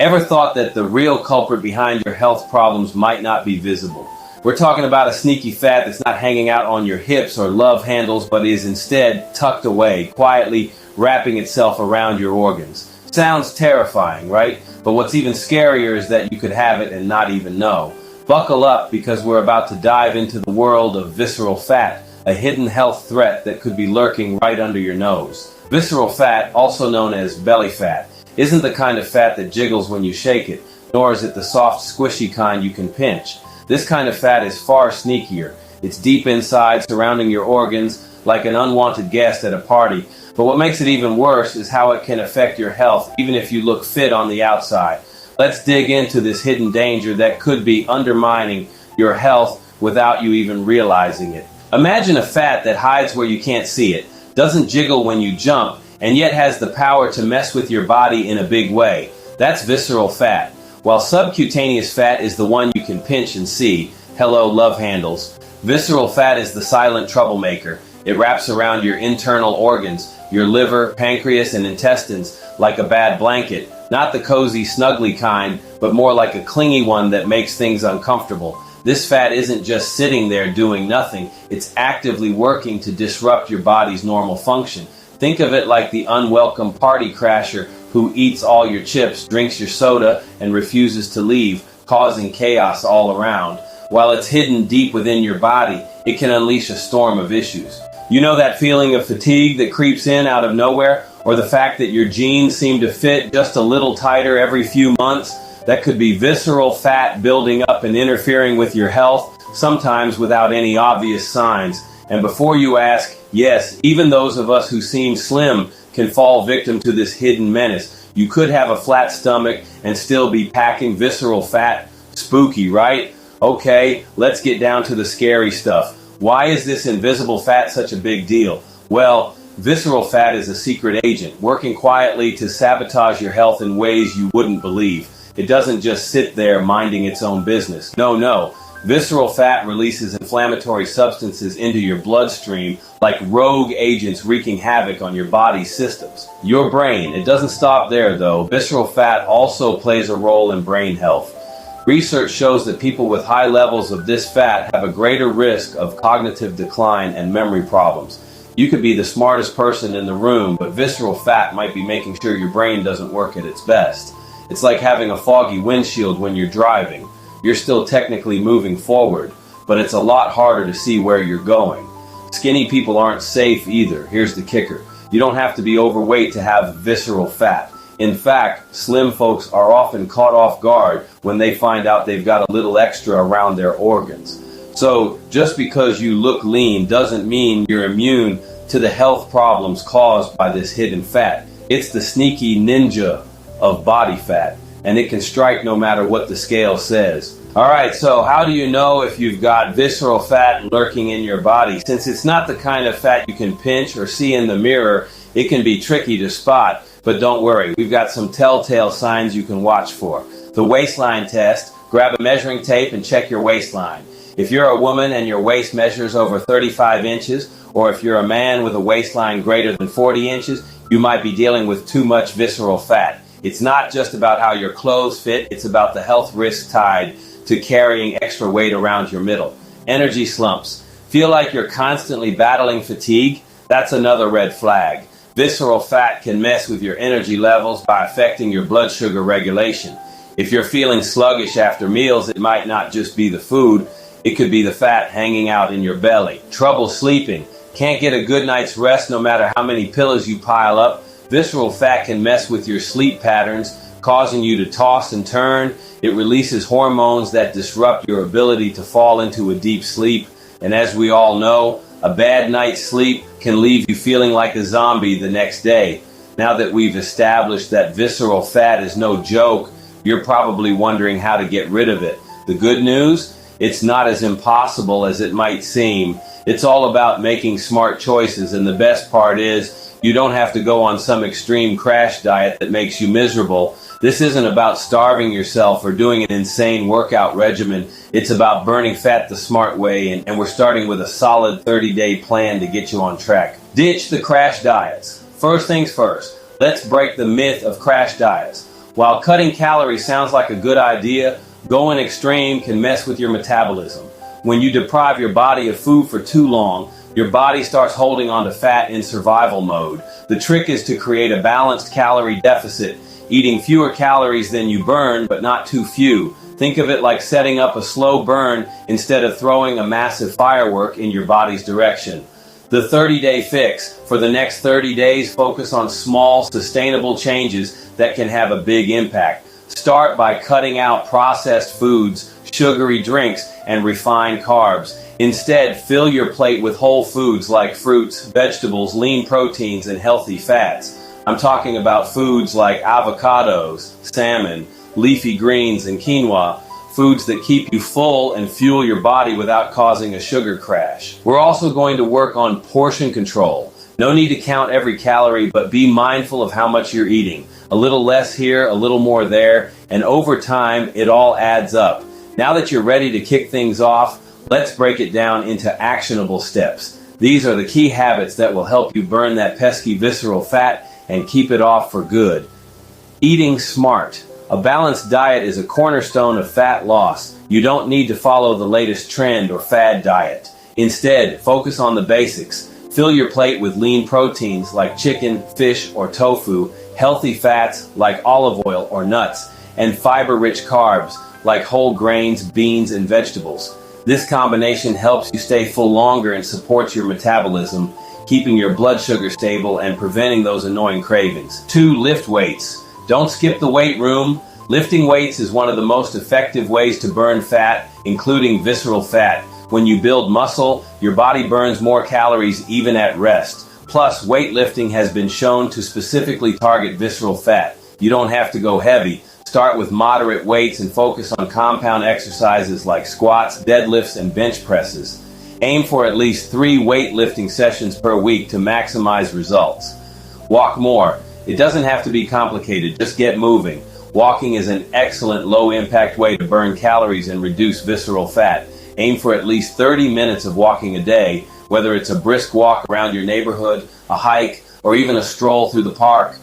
Ever thought that the real culprit behind your health problems might not be visible? We're talking about a sneaky fat that's not hanging out on your hips or love handles, but is instead tucked away, quietly wrapping itself around your organs. Sounds terrifying, right? But what's even scarier is that you could have it and not even know. Buckle up, because we're about to dive into the world of visceral fat, a hidden health threat that could be lurking right under your nose. Visceral fat, also known as belly fat, isn't the kind of fat that jiggles when you shake it, nor is it the soft, squishy kind you can pinch. This kind of fat is far sneakier. It's deep inside, surrounding your organs, like an unwanted guest at a party. But what makes it even worse is how it can affect your health, even if you look fit on the outside. Let's dig into this hidden danger that could be undermining your health without you even realizing it. Imagine a fat that hides where you can't see it, doesn't jiggle when you jump, and yet has the power to mess with your body in a big way. That's visceral fat. While subcutaneous fat is the one you can pinch and see, hello love handles, visceral fat is the silent troublemaker. It wraps around your internal organs, your liver, pancreas, and intestines like a bad blanket. Not the cozy, snuggly kind, but more like a clingy one that makes things uncomfortable. This fat isn't just sitting there doing nothing. It's actively working to disrupt your body's normal function. Think of it like the unwelcome party crasher who eats all your chips, drinks your soda, and refuses to leave, causing chaos all around. While it's hidden deep within your body, it can unleash a storm of issues. You know that feeling of fatigue that creeps in out of nowhere? Or the fact that your jeans seem to fit just a little tighter every few months? That could be visceral fat building up and interfering with your health, sometimes without any obvious signs. And before you ask, yes, even those of us who seem slim can fall victim to this hidden menace. You could have a flat stomach and still be packing visceral fat. Spooky, right? Okay, let's get down to the scary stuff. Why is this invisible fat such a big deal? Well, visceral fat is a secret agent, working quietly to sabotage your health in ways you wouldn't believe. It doesn't just sit there minding its own business. No. Visceral fat releases inflammatory substances into your bloodstream like rogue agents wreaking havoc on your body's systems. Your brain. It doesn't stop there, though. Visceral fat also plays a role in brain health. Research shows that people with high levels of this fat have a greater risk of cognitive decline and memory problems. You could be the smartest person in the room, but visceral fat might be making sure your brain doesn't work at its best. It's like having a foggy windshield when you're driving. You're still technically moving forward, but it's a lot harder to see where you're going. Skinny people aren't safe either. Here's the kicker. You don't have to be overweight to have visceral fat. In fact, slim folks are often caught off guard when they find out they've got a little extra around their organs. So just because you look lean doesn't mean you're immune to the health problems caused by this hidden fat. It's the sneaky ninja of body fat, and it can strike no matter what the scale says. Alright, so how do you know if you've got visceral fat lurking in your body? Since it's not the kind of fat you can pinch or see in the mirror, it can be tricky to spot. But don't worry, we've got some telltale signs you can watch for. The waistline test. Grab a measuring tape and check your waistline. If you're a woman and your waist measures over 35 inches, or if you're a man with a waistline greater than 40 inches, you might be dealing with too much visceral fat. It's not just about how your clothes fit, it's about the health risk tied to carrying extra weight around your middle. Energy slumps. Feel like you're constantly battling fatigue? That's another red flag. Visceral fat can mess with your energy levels by affecting your blood sugar regulation. If you're feeling sluggish after meals, it might not just be the food, it could be the fat hanging out in your belly. Trouble sleeping. Can't get a good night's rest no matter how many pillows you pile up. Visceral fat can mess with your sleep patterns, causing you to toss and turn. It releases hormones that disrupt your ability to fall into a deep sleep. And as we all know, a bad night's sleep can leave you feeling like a zombie the next day. Now that we've established that visceral fat is no joke, you're probably wondering how to get rid of it. The good news? It's not as impossible as it might seem. It's all about making smart choices, and the best part is you don't have to go on some extreme crash diet that makes you miserable. This isn't about starving yourself or doing an insane workout regimen. It's about burning fat the smart way, and we're starting with a solid 30-day plan to get you on track. Ditch the crash diets. First things first, let's break the myth of crash diets. While cutting calories sounds like a good idea, going extreme can mess with your metabolism. When you deprive your body of food for too long, your body starts holding on to fat in survival mode. The trick is to create a balanced calorie deficit, eating fewer calories than you burn, but not too few. Think of it like setting up a slow burn instead of throwing a massive firework in your body's direction. The 30-day fix. For the next 30 days, focus on small, sustainable changes that can have a big impact. Start by cutting out processed foods, sugary drinks, and refined carbs. Instead, fill your plate with whole foods like fruits, vegetables, lean proteins, and healthy fats. I'm talking about foods like avocados, salmon, leafy greens, and quinoa. Foods that keep you full and fuel your body without causing a sugar crash. We're also going to work on portion control. No need to count every calorie, but be mindful of how much you're eating. A little less here, a little more there, and over time, it all adds up. Now that you're ready to kick things off, let's break it down into actionable steps. These are the key habits that will help you burn that pesky visceral fat and keep it off for good. Eating smart. A balanced diet is a cornerstone of fat loss. You don't need to follow the latest trend or fad diet. Instead, focus on the basics. Fill your plate with lean proteins like chicken, fish, or tofu, healthy fats like olive oil or nuts, and fiber-rich carbs like whole grains, beans, and vegetables. This combination helps you stay full longer and supports your metabolism, keeping your blood sugar stable and preventing those annoying cravings. 2. Lift weights. Don't skip the weight room. Lifting weights is one of the most effective ways to burn fat, including visceral fat. When you build muscle, your body burns more calories even at rest. Plus, weightlifting has been shown to specifically target visceral fat. You don't have to go heavy. Start with moderate weights and focus on compound exercises like squats, deadlifts, and bench presses. Aim for at least 3 weightlifting sessions per week to maximize results. Walk more. It doesn't have to be complicated, just get moving. Walking is an excellent low-impact way to burn calories and reduce visceral fat. Aim for at least 30 minutes of walking a day, whether it's a brisk walk around your neighborhood, a hike, or even a stroll through the park.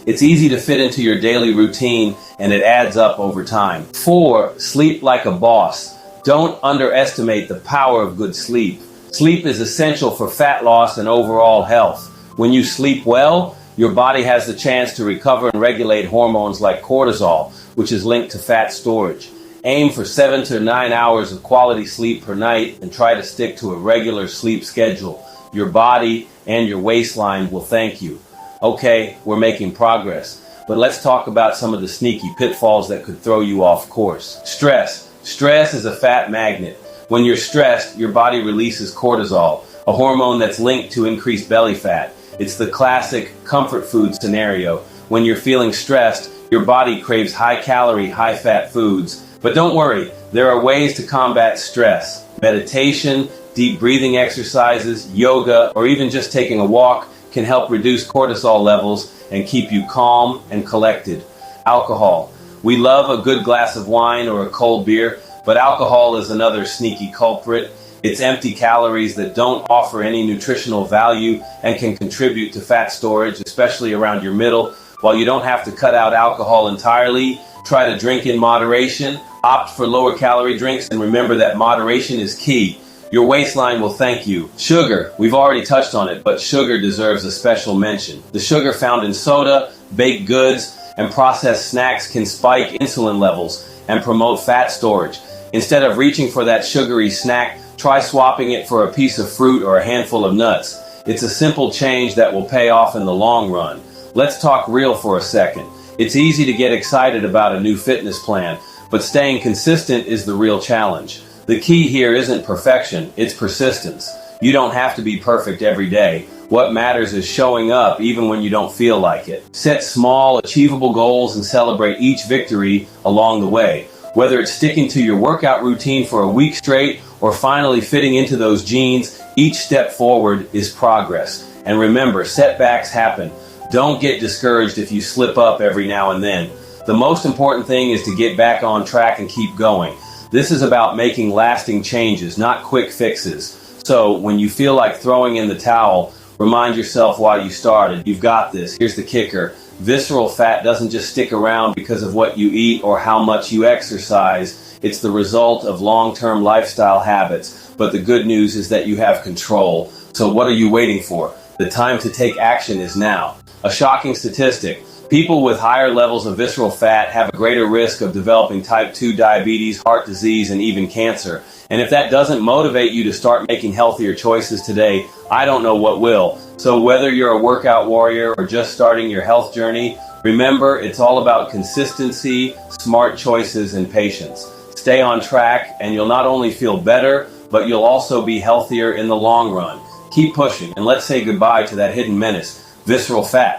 It's easy to fit into your daily routine, and it adds up over time. 4. Sleep like a boss. Don't underestimate the power of good sleep. Sleep is essential for fat loss and overall health. When you sleep well, your body has the chance to recover and regulate hormones like cortisol, which is linked to fat storage. Aim for 7 to 9 hours of quality sleep per night and try to stick to a regular sleep schedule. Your body and your waistline will thank you. Okay, we're making progress, but let's talk about some of the sneaky pitfalls that could throw you off course. Stress. Stress is a fat magnet. When you're stressed, your body releases cortisol, a hormone that's linked to increased belly fat. It's the classic comfort food scenario. When you're feeling stressed, your body craves high-calorie, high-fat foods. But don't worry, there are ways to combat stress. Meditation, deep breathing exercises, yoga, or even just taking a walk can help reduce cortisol levels and keep you calm and collected. Alcohol. We love a good glass of wine or a cold beer, but alcohol is another sneaky culprit. It's empty calories that don't offer any nutritional value and can contribute to fat storage, especially around your middle. While you don't have to cut out alcohol entirely, try to drink in moderation, opt for lower calorie drinks, and remember that moderation is key. Your waistline will thank you. Sugar. We've already touched on it, but sugar deserves a special mention. The sugar found in soda, baked goods, and processed snacks can spike insulin levels and promote fat storage. Instead of reaching for that sugary snack, try swapping it for a piece of fruit or a handful of nuts. It's a simple change that will pay off in the long run. Let's talk real for a second. It's easy to get excited about a new fitness plan, but staying consistent is the real challenge. The key here isn't perfection, it's persistence. You don't have to be perfect every day. What matters is showing up even when you don't feel like it. Set small, achievable goals and celebrate each victory along the way. Whether it's sticking to your workout routine for a week straight or finally fitting into those jeans, each step forward is progress. And remember, setbacks happen. Don't get discouraged if you slip up every now and then. The most important thing is to get back on track and keep going. This is about making lasting changes, not quick fixes. So when you feel like throwing in the towel, remind yourself why you started. You've got this. Here's the kicker. Visceral fat doesn't just stick around because of what you eat or how much you exercise. It's the result of long-term lifestyle habits. But the good news is that you have control. So what are you waiting for? The time to take action is now. A shocking statistic. People with higher levels of visceral fat have a greater risk of developing type 2 diabetes, heart disease, and even cancer. And if that doesn't motivate you to start making healthier choices today, I don't know what will. So whether you're a workout warrior or just starting your health journey, remember it's all about consistency, smart choices, and patience. Stay on track and you'll not only feel better, but you'll also be healthier in the long run. Keep pushing and let's say goodbye to that hidden menace, visceral fat.